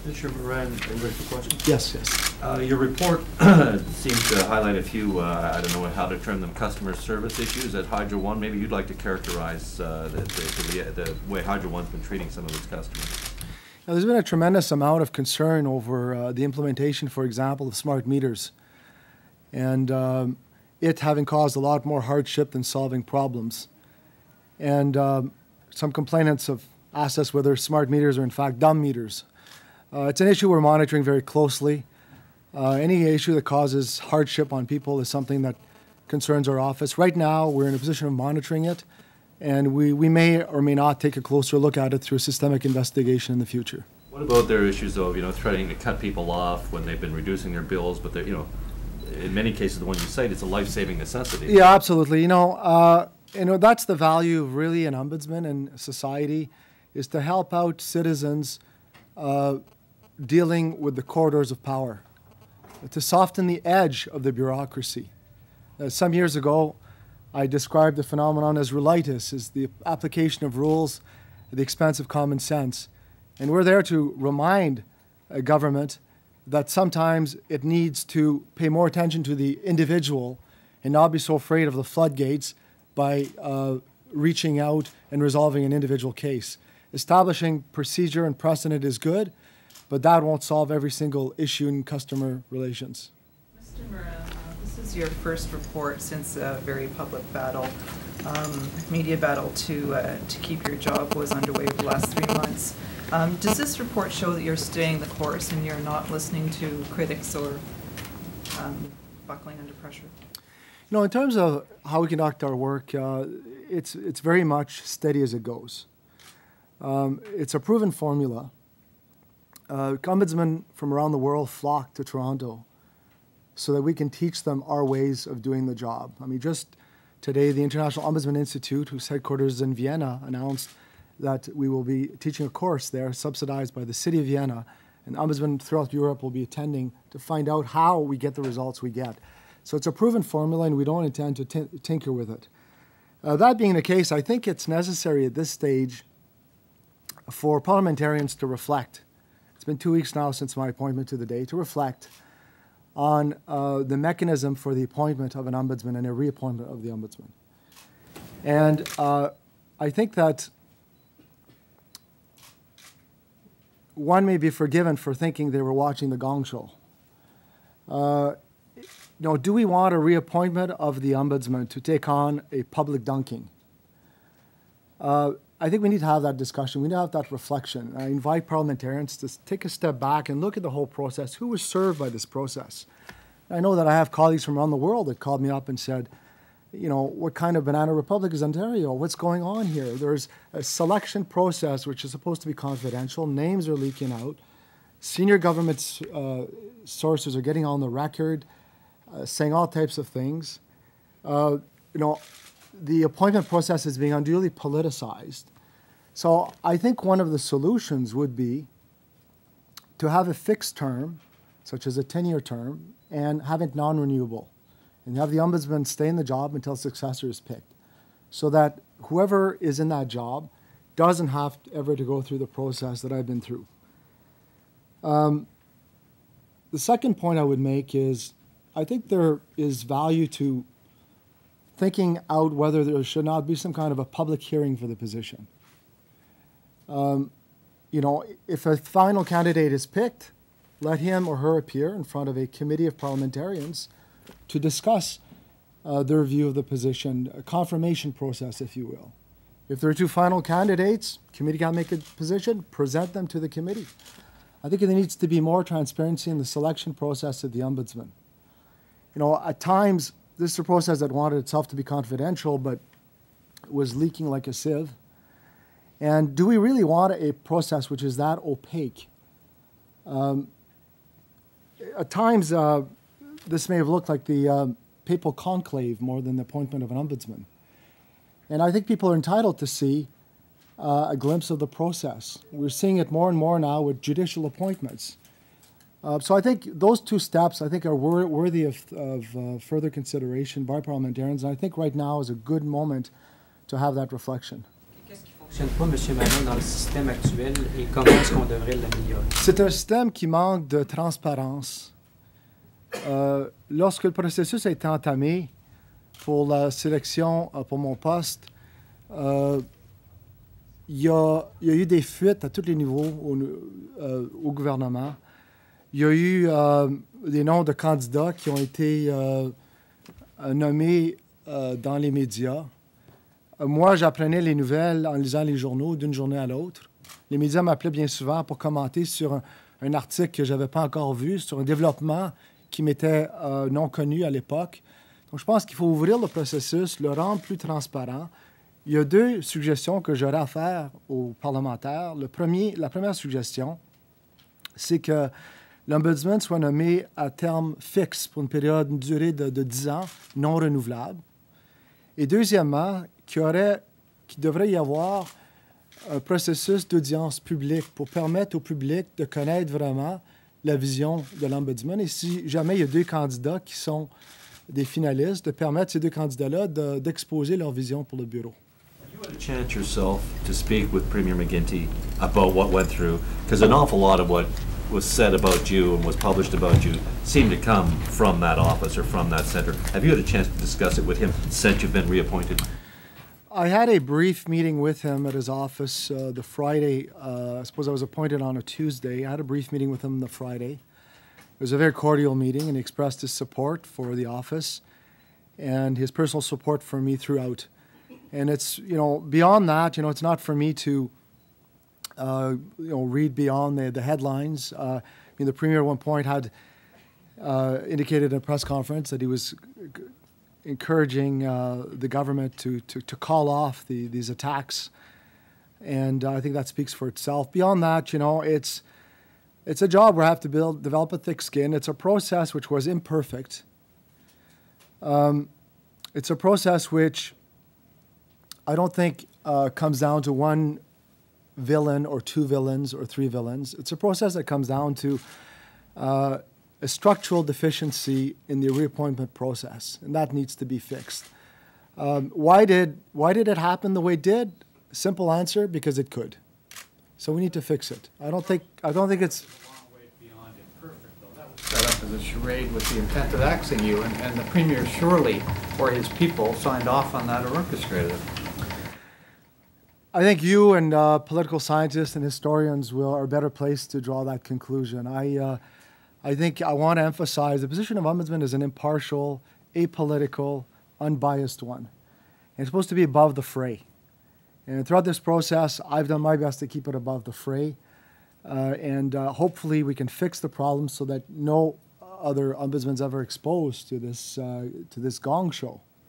Mr. Marin, are you ready for questions? Yes, yes. Your report seems to highlight a few, I don't know how to term them, customer service issues at Hydro One. Maybe you'd like to characterize the way Hydro One's been treating some of its customers. Now, there's been a tremendous amount of concern over the implementation, for example, of smart meters, and it having caused a lot more hardship than solving problems. And some complainants have asked us whether smart meters are in fact dumb meters. It's an issue we're monitoring very closely. Any issue that causes hardship on people is something that concerns our office. Right now, we're in a position of monitoring it, and we may or may not take a closer look at it through a systemic investigation in the future. What about their issues of, threatening to cut people off when they've been reducing their bills, but they're, in many cases, the one you cite, it's a life-saving necessity. Yeah, absolutely. That's the value of really an ombudsman in society, is to help out citizens dealing with the corridors of power, to soften the edge of the bureaucracy. Some years ago, I described the phenomenon as rulitis, as the application of rules at the expense of common sense. And we're there to remind a government that sometimes it needs to pay more attention to the individual and not be so afraid of the floodgates by reaching out and resolving an individual case. Establishing procedure and precedent is good, but that won't solve every single issue in customer relations. Mr. Marin, this is your first report since a very public battle, media battle to keep your job was underway for the last 3 months. Does this report show that you're staying the course and you're not listening to critics or buckling under pressure? In terms of how we conduct our work, it's very much steady as it goes. It's a proven formula. Ombudsmen from around the world flock to Toronto so that we can teach them our ways of doing the job. Just today, the International Ombudsman Institute, whose headquarters is in Vienna, announced that we will be teaching a course there subsidized by the city of Vienna, and ombudsmen throughout Europe will be attending to find out how we get the results we get. So it's a proven formula, and we don't intend to tinker with it. That being the case, I think it's necessary at this stage for parliamentarians to reflect. It's been 2 weeks now since my appointment to the day, to reflect on the mechanism for the appointment of an ombudsman and a reappointment of the ombudsman. And I think that one may be forgiven for thinking they were watching the Gong Show. Do we want a reappointment of the ombudsman to take on a public dunking? I think we need to have that discussion. We need to have that reflection. I invite parliamentarians to take a step back and look at the whole process. Who was served by this process? I know that I have colleagues from around the world that called me up and said, what kind of banana republic is Ontario? What's going on here? There's a selection process which is supposed to be confidential. Names are leaking out. Senior government sources are getting on the record saying all types of things. The appointment process is being unduly politicized. So I think one of the solutions would be to have a fixed term, such as a 10-year term, and have it non-renewable. And have the ombudsman stay in the job until a successor is picked, so that whoever is in that job doesn't have ever to go through the process that I've been through. The second point I would make is I think there is value to thinking out whether there should not be some kind of a public hearing for the position. If a final candidate is picked, let him or her appear in front of a committee of parliamentarians to discuss their view of the position, a confirmation process, if you will. If there are 2 final candidates, committee can make a position, present them to the committee. I think there needs to be more transparency in the selection process of the ombudsman. At times, this is a process that wanted itself to be confidential, but was leaking like a sieve. And do we really want a process which is that opaque? At times, this may have looked like the papal conclave more than the appointment of an ombudsman. And I think people are entitled to see a glimpse of the process. We're seeing it more and more now with judicial appointments. So I think those 2 steps, are worthy of further consideration by parliamentarians. And I think right now is a good moment to have that reflection. Qu'est-ce qu'il faut fonctionne pas, M. Marin, dans le système actuel et comment est-ce qu'on devrait l'améliorer? C'est un système qui manque de transparence. Lorsque le processus a été entamé pour la sélection pour mon poste, il y a eu des fuites à tous les niveaux au gouvernement. Il y a eu des noms de candidats qui ont été nommés dans les médias. Moi, j'apprenais les nouvelles en lisant les journaux d'une journée à l'autre. Les médias m'appelaient bien souvent pour commenter sur un article que je n'avais pas encore vu, sur un développement qui m'était non connu à l'époque. Donc, je pense qu'il faut ouvrir le processus, le rendre plus transparent. Il y a deux suggestions que j'aurais à faire aux parlementaires. La première suggestion, c'est que l'Ombudsman soit nommé à terme fixe pour une durée de 10 ans, non renouvelable. Et deuxièmement, qu'il devrait y avoir un processus d'audience publique pour permettre au public de connaître vraiment la vision de l'Ombudsman. Et si jamais il y a deux candidats qui sont des finalistes, de permettre ces deux candidats-là d'exposer leur vision pour le bureau. You had a chance yourself to speak with Premier McGuinty about what went through, because an awful lot of what was said about you and was published about you seemed to come from that office or from that center. Have you had a chance to discuss it with him since you've been reappointed? I had a brief meeting with him at his office the Friday. I suppose I was appointed on a Tuesday. I had a brief meeting with him the Friday. It was a very cordial meeting, and he expressed his support for the office and his personal support for me throughout. And it's, beyond that, it's not for me to, read beyond the headlines. The Premier at one point had indicated in a press conference that he was encouraging the government to call off these attacks. And I think that speaks for itself. Beyond that, it's a job where I have to develop a thick skin. It's a process which was imperfect. It's a process which I don't think comes down to one villain or two villains or three villains. It's a process that comes down to a structural deficiency in the reappointment process, and that needs to be fixed. Why did it happen the way it did? Simple answer: because it could. So we need to fix it. I don't think it's. A long way beyond imperfect, though. That was set up as a charade with the intent of axing you, and the Premier surely, or his people, signed off on that or orchestrated it. I think you and political scientists and historians are better placed to draw that conclusion. I think I want to emphasize the position of Ombudsman is an impartial, apolitical, unbiased one. And it's supposed to be above the fray. And throughout this process, I've done my best to keep it above the fray. And hopefully we can fix the problem so that no other ombudsman's ever exposed to this gong show.